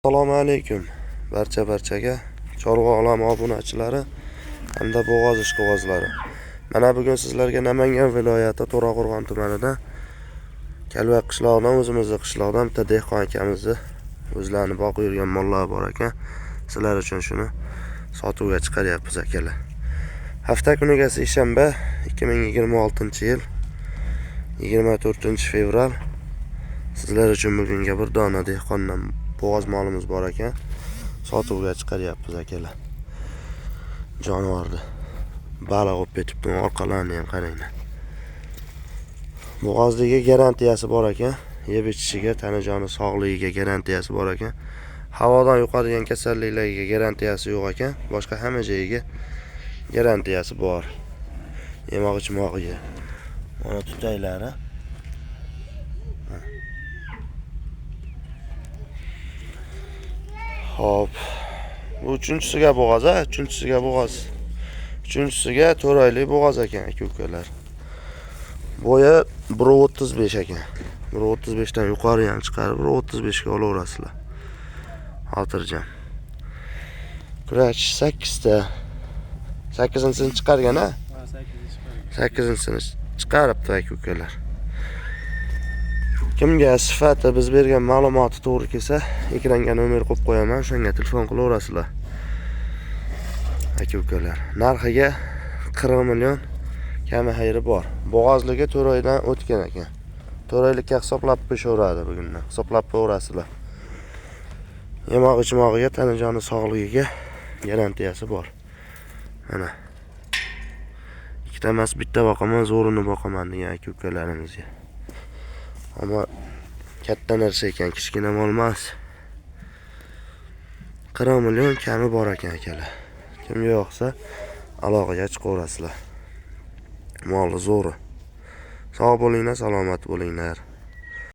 Assalomu alaykum barchaga Chorva olami obunachilari hamda bo'g'oz ishqibozlari. Mana bugun sizlarga Namangan viloyati To'raqo'rg'on tumanida Kalvaq qishlog'idan o'zimizning qishloqdan bitta dehqon akamizni o'zlarini boqib yurgan mollar bor ekan. Sizlar uchun shuni sotuvga chiqaryapmiz akalar. Hafta kunigasi shanba 2026-yil 24-fevral. Sizlar uchun bugunga bir dona dehqondan bo'g'oz molimiz bor ekan. Sotuvga chiqaryapmiz akalar. Jonivorni baliq olib ketibdi, orqalarini ham qaranglar. Bo'g'ozligiga garantiyasi bor ekan. Yeb ichishiga, tanajoni sog'ligiga garantiyasi bor ekan. Havodan yuqadigan kasalliklarga garantiyasi yo'q ekan. Boshqa hamma joyiga garantiyasi bor. Yemoq-ichmog'iga. Mana tutaylari. Hop. Bu uchinchisiga bo'g'oz, uchinchisiga bo'g'oz. Uchinchisiga 4 oylik bo'g'oz ekan aka-ukalar. Bo'yi 1.35 ekan. 1.35 dan yuqori ham chiqarib 1.35 ga olaverasizlar. Xotirjam. Kurash 8 ta. 8-sini chiqargan a? 8-sini chiqaribdi aka-ukalar. Kimga sifati biz bergan ma'lumoti to'g'ri kelsa, ekranga nomer qo'yib qo'yaman, shunga telefon qilaverasizlar. Aka-ukalar, narxiga 40 million kami xayri bor. Bo'g'ozligi 4 oydan o'tgan ekan. 4 oylikka hisoblab qo'yishaveradi bugundan. Hisoblab qo'yaverasizlar. Yemoq-ichmog'iga, tanajoni sog'ligiga garantiyasi bor. Mana. Ikkita emas, bitta boqaman, zo'rini boqaman degan aka-ukalarimizga. Ammo katta narsa ekan, kichkina mol emas. 40 million kami bor ekan akalar. Kimga yo'qsa aloqaga chiqaverasizlar. Moli zo'ri. Sog' bo'linglar, salomat bo'linglar.